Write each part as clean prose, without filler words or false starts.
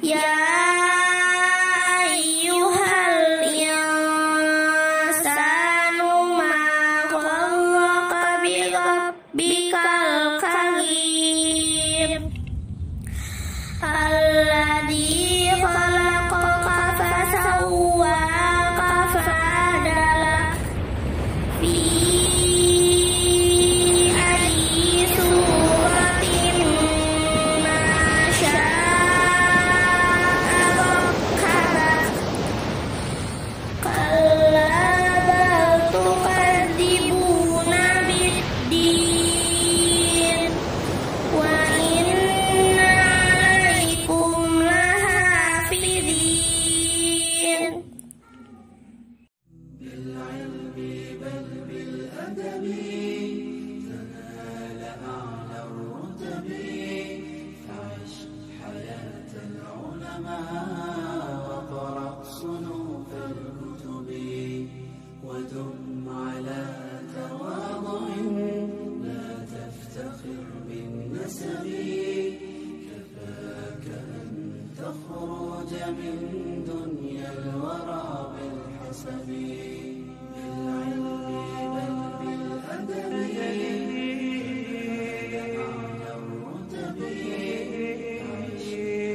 Ya ayyuhal insanu ma gharraka bi rabbikal karim alladzi khalaqaka fasawwaka fa'adalak fi ayyi suratin ma syaa rakkabak kalla bal tukadzibuna biddin wa inna alaikum lahafidin. ودم على تواضع لا تفتخر بالنسب كفاك أن تخرج من دنيا الورى بالحسب بالعلم بل بالأدب أعلى الرتب عش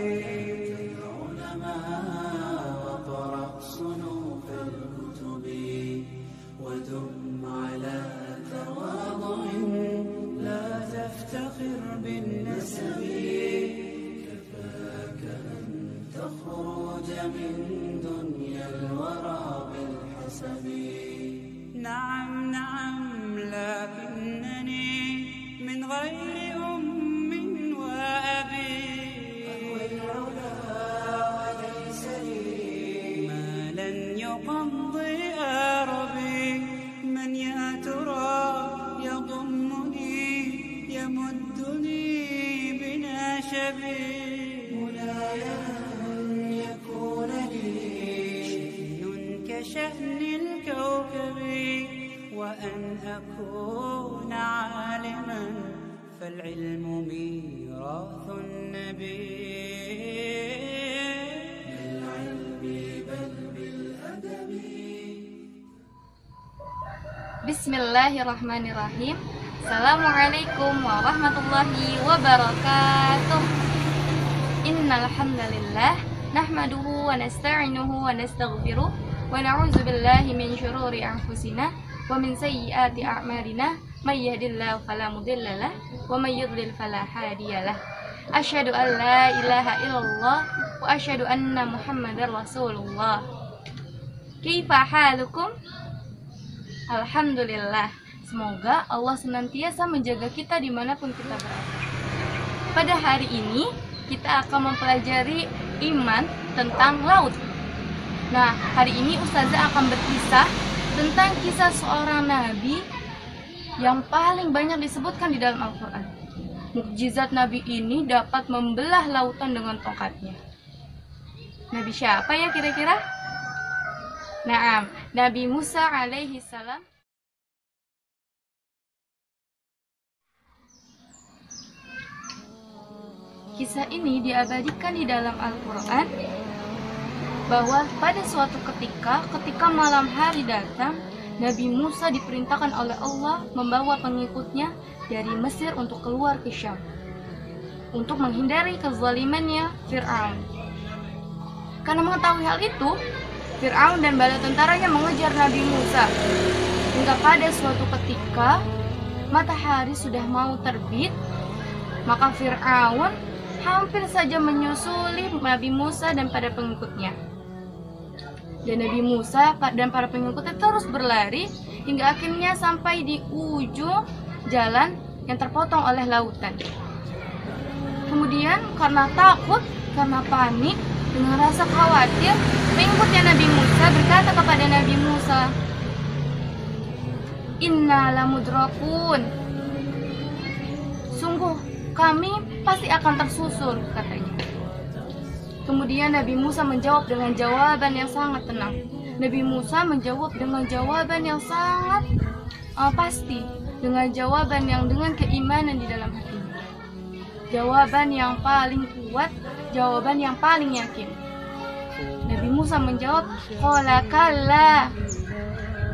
حياة العلماء واقرأ صنوف الكتب ودم على تواضع لا تفتخر بالنسب كفاك أن تخرج من دنيا الورى بالحسب نعم نعم لكنني من غير أم وأبي أهوى العلا وليس لي مالا يقضي أربي من يا ترى يضمني يمدني بناشبي مولاي أن يكون لي شأن كشأن الكوكب وأن أكون عالما فالعلم ميراث النبي بالعلم بل بالأدب. Bismillahirrahmanirrahim. Assalamualaikum warahmatullahi wabarakatuh. Innal hamdalillah nahmaduhu wa nasta'inuhu wa nastaghfiruh wa na'udzu billahi min syururi anfusina wa min sayyiati a'malina may yahdihillahu fala mudhillalah wa may yudlil fala hadiyalah. Asyhadu an la ilaha illallah wa asyhadu anna Muhammadar Rasulullah. Kaifa halukum? Alhamdulillah, semoga Allah senantiasa menjaga kita dimanapun kita berada. Pada hari ini, kita akan mempelajari iman tentang laut. Nah, hari ini Ustazah akan berkisah tentang kisah seorang nabi yang paling banyak disebutkan di dalam Al-Quran. Mukjizat nabi ini dapat membelah lautan dengan tongkatnya. Nabi siapa ya kira-kira? Naam, Nabi Musa alaihi salam. Kisah ini diabadikan di dalam Al-Quran bahwa pada suatu ketika malam hari datang, Nabi Musa diperintahkan oleh Allah membawa pengikutnya dari Mesir untuk keluar ke Syam untuk menghindari kezalimannya Fir'aun. Karena mengetahui hal itu, Fir'aun dan bala tentaranya mengejar Nabi Musa hingga pada suatu ketika matahari sudah mau terbit, maka Fir'aun hampir saja menyusuli Nabi Musa dan para pengikutnya. Dan Nabi Musa dan para pengikutnya terus berlari hingga akhirnya sampai di ujung jalan yang terpotong oleh lautan. Kemudian karena takut, karena panik, dengan rasa khawatir, pengikutnya Nabi Musa berkata kepada Nabi Musa, "Inna lamudrakun." Sungguh kami pasti akan tersusul, katanya. Kemudian Nabi Musa menjawab dengan jawaban yang sangat tenang. Nabi Musa menjawab dengan jawaban yang sangat pasti, dengan jawaban yang dengan keimanan di dalam hatinya. jawaban yang paling kuat, jawaban yang paling yakin. Nabi Musa menjawab, qala kalla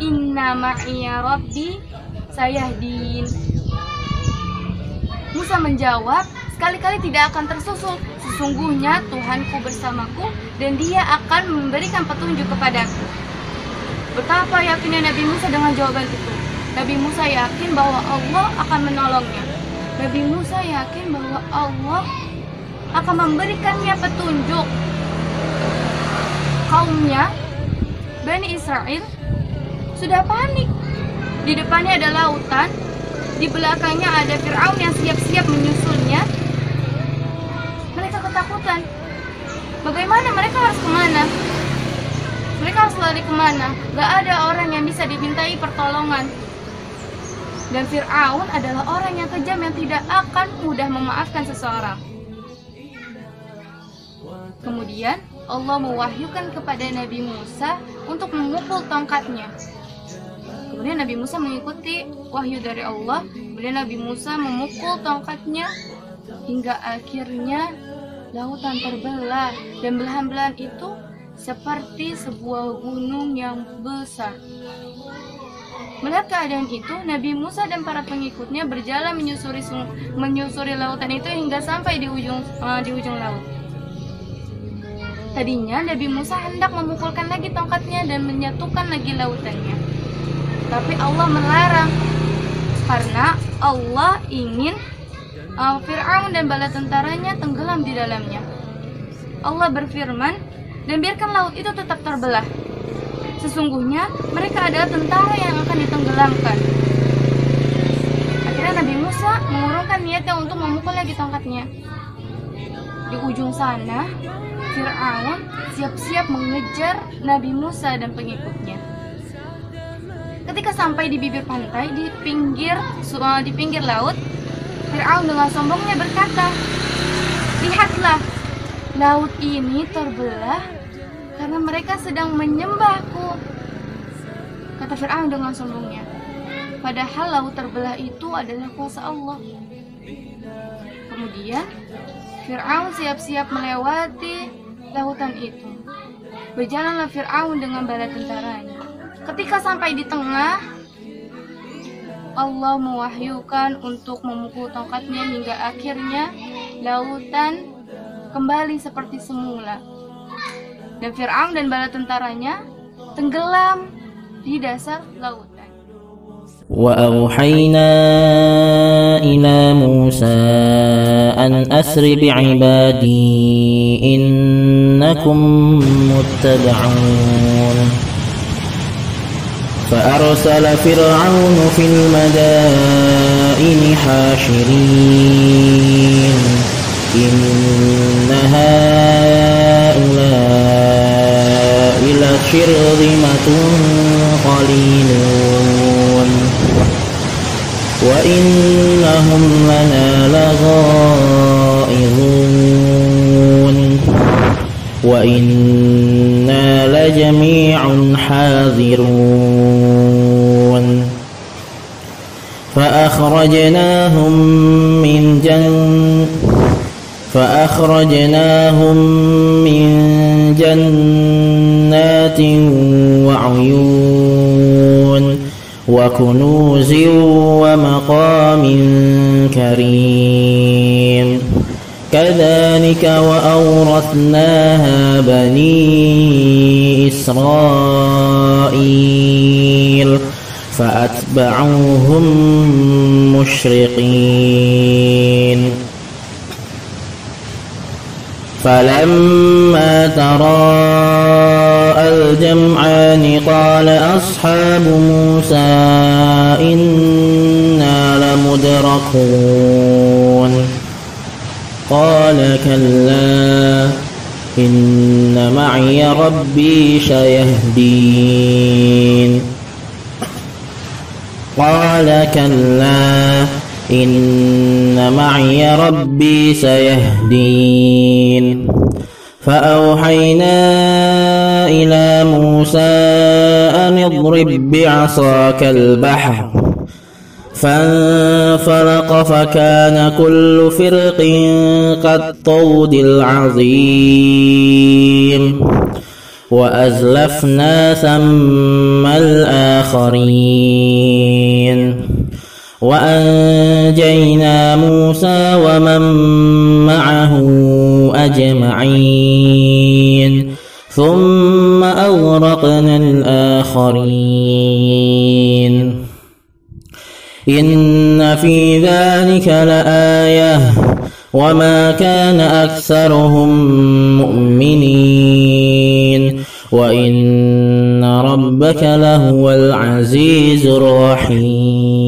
inna ma'iya rabbi sayahdin. Musa menjawab, sekali-kali tidak akan tersusul. Sesungguhnya Tuhanku bersamaku dan Dia akan memberikan petunjuk kepadaku. Betapa yakinnya Nabi Musa dengan jawaban itu. Nabi Musa yakin bahwa Allah akan menolongnya. Nabi Musa yakin bahwa Allah akan memberikannya petunjuk. Kaumnya, Bani Israel, sudah panik. Di depannya ada lautan, di belakangnya ada Fir'aun yang siap-siap menyusulnya. Mereka ketakutan. Bagaimana mereka harus kemana? Mereka harus lari kemana? Gak ada orang yang bisa dimintai pertolongan. Dan Fir'aun adalah orang yang kejam yang tidak akan mudah memaafkan seseorang. Kemudian Allah mewahyukan kepada Nabi Musa untuk memukul tongkatnya. Kemudian Nabi Musa mengikuti wahyu dari Allah. Kemudian Nabi Musa memukul tongkatnya hingga akhirnya lautan terbelah, dan belahan-belahan itu seperti sebuah gunung yang besar. Melihat keadaan itu, Nabi Musa dan para pengikutnya berjalan menyusuri lautan itu hingga sampai di ujung laut. Tadinya Nabi Musa hendak memukulkan lagi tongkatnya dan menyatukan lagi lautannya. Tapi Allah melarang, karena Allah ingin Fir'aun dan bala tentaranya tenggelam di dalamnya. Allah berfirman, dan biarkan laut itu tetap terbelah. Sesungguhnya mereka adalah tentara yang akan ditenggelamkan. Akhirnya Nabi Musa mengurungkan niatnya untuk memukul lagi tongkatnya. Di ujung sana, Fir'aun siap-siap mengejar Nabi Musa dan pengikutnya. Ketika sampai di bibir pantai, di pinggir laut, Fir'aun dengan sombongnya berkata, "Lihatlah, laut ini terbelah karena mereka sedang menyembahku." Kata Fir'aun dengan sombongnya. Padahal laut terbelah itu adalah kuasa Allah. Kemudian Fir'aun siap-siap melewati lautan itu. Berjalanlah Fir'aun dengan bala tentaranya. Ketika sampai di tengah, Allah mewahyukan untuk memukul tongkatnya hingga akhirnya lautan kembali seperti semula. Dan Fir'aun dan bala tentaranya tenggelam di dasar lautan. وأوحينا إلى موسى أن أسر بعبادي إنكم متبعون فأرسل فرعون في المدائن حاشرين إن هؤلاء لشرذمة قليلون وإنهم لنا لغائظون وإنا لجميع حاذرون فأخرجناهم من جنات وعيون وكنوز ومقام كريم كذلك وأورثناها بني إسرائيل فأتبعوهم مشرقين فلما تراءى الجمعان قال أصحاب موسى إنا لمدركون قال كلا إن معي ربي سيهدين قال كلا إن معي ربي سيهدين فأوحينا إلى موسى أن اضرب بعصاك البحر فانفلق فكان كل فرق كالطود العظيم وأزلفنا ثم الآخرين وأنجينا موسى ومن معه أجمعين ثم أغرقنا الآخرين إن في ذلك لآية وما كان أكثرهم مؤمنين وإن ربك لهو العزيز الرحيم.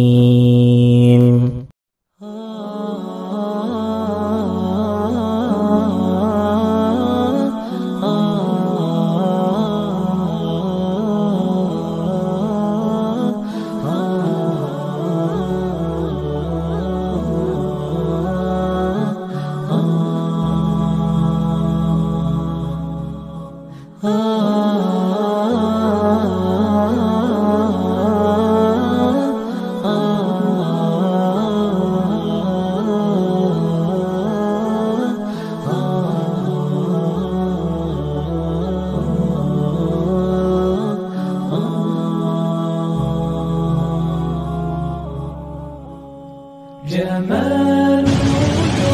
جمال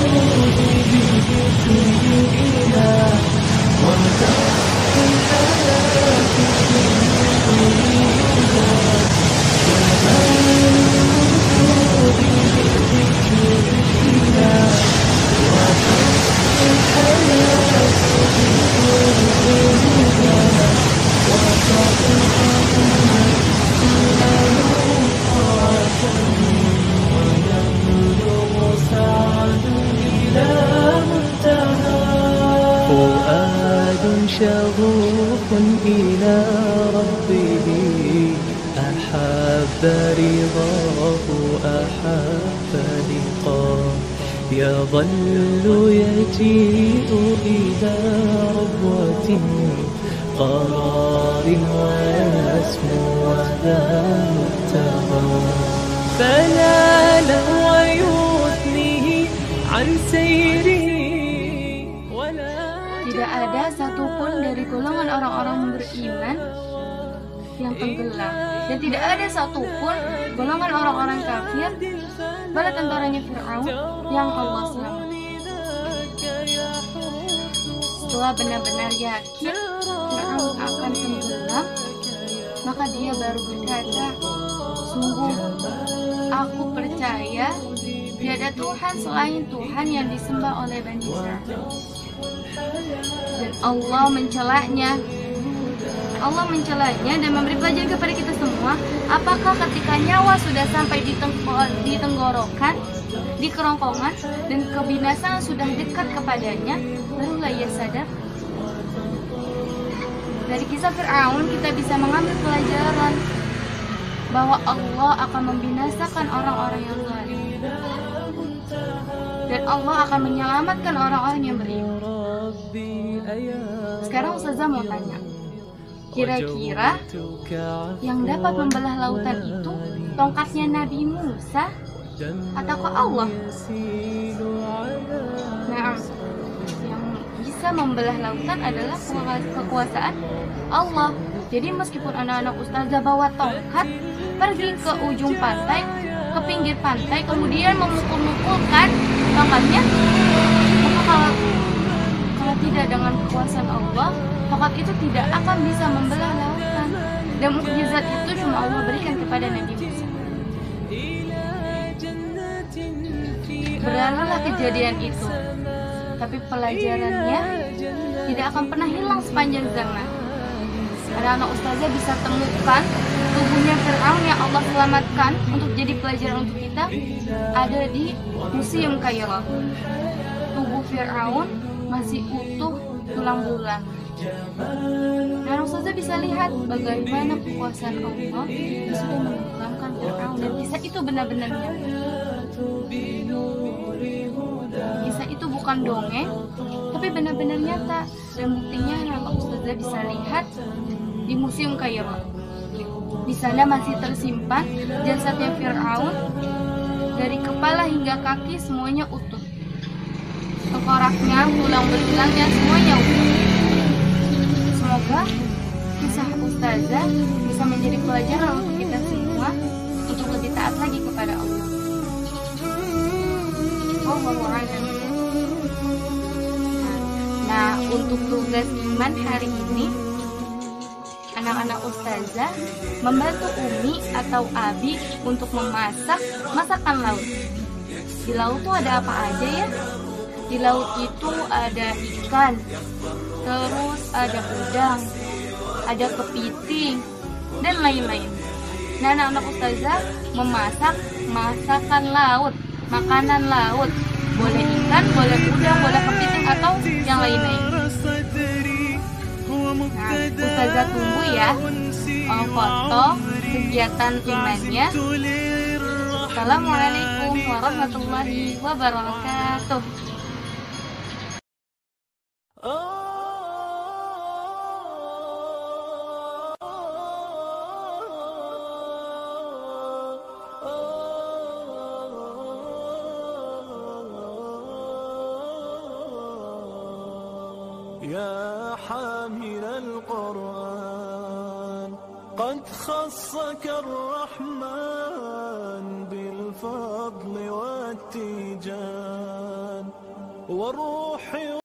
الوجود بذكرنا ومدح الآيات بذكرنا جمال الوجود بذكرنا وحسن الحياة بذكرنا فؤاد شغوف إلى ربه أحب رضاه أحب لقاه يظل يجيء إلى ربوة قرار ويسمو وذا مبتغى فلا لهو يثنيه عن سيره. Tidak ada satupun dari golongan orang-orang beriman yang tenggelam, dan tidak ada satupun golongan orang-orang kafir bala tentaranya Fir'aun yang Allah selamatkan. Setelah benar-benar yakin Fir'aun akan tenggelam, maka dia baru berkata, sungguh aku percaya tiada Tuhan selain Tuhan yang disembah oleh Bani Israel. Dan Allah mencelanya dan memberi pelajaran kepada kita semua. Apakah ketika nyawa sudah sampai di tenggorokan, di kerongkongan, dan kebinasaan sudah dekat kepadanya, barulah ia sadar? Dari kisah Fir'aun kita bisa mengambil pelajaran bahwa Allah akan membinasakan orang-orang yang zalim, dan Allah akan menyelamatkan orang-orang yang beriman. Sekarang Ustazah mau tanya, kira-kira yang dapat membelah lautan itu tongkatnya Nabi Musa ataukah Allah? Nah, yang bisa membelah lautan adalah kekuasaan Allah. Jadi meskipun anak-anak Ustazah bawa tongkat pergi ke ujung pantai, ke pinggir pantai, kemudian memukul-mukulkan tongkatnya, maka kalau tidak dengan kekuasaan Allah, tongkat itu tidak akan bisa membelah lautan. Dan mukjizat itu cuma Allah berikan kepada Nabi Musa. Berlalulah kejadian itu, tapi pelajarannya tidak akan pernah hilang sepanjang zaman. Anak-anak Ustazah bisa temukan tubuhnya Fir'aun yang Allah selamatkan untuk jadi pelajaran untuk kita, ada di Museum Kairo. Tubuh Fir'aun masih utuh tulang belulang. Dan Ustazah bisa lihat bagaimana kekuasaan Allah yang sudah menenggelamkan Fir'aun, dan kisah itu benar-benar nyata. Kisah itu bukan dongeng, tapi benar-benar nyata, dan buktinya anak Ustazah bisa lihat di Museum Kairo. Di sana masih tersimpan jasadnya Fir'aun, dari kepala hingga kaki semuanya utuh. Tengkoraknya, tulang belulangnya semuanya utuh. Semoga kisah Ustazah bisa menjadi pelajaran untuk kita semua untuk lebih taat lagi kepada Allah. Nah, untuk tugas iman hari ini, anak-anak Ustazah membantu Umi atau Abi untuk memasak masakan laut. Di laut tuh ada apa aja ya? Di laut itu ada ikan, terus ada udang, ada kepiting, dan lain-lain. Nah, anak-anak Ustazah memasak masakan laut, makanan laut. Boleh ikan, boleh udang, boleh kepiting, atau yang lain-lain. Nah, Ustazah tunggu ya foto kegiatan imannya. Assalamualaikum warahmatullahi wabarakatuh. يا حامل القرآن قد خصك الرحمن بالفضل والتيجان والروح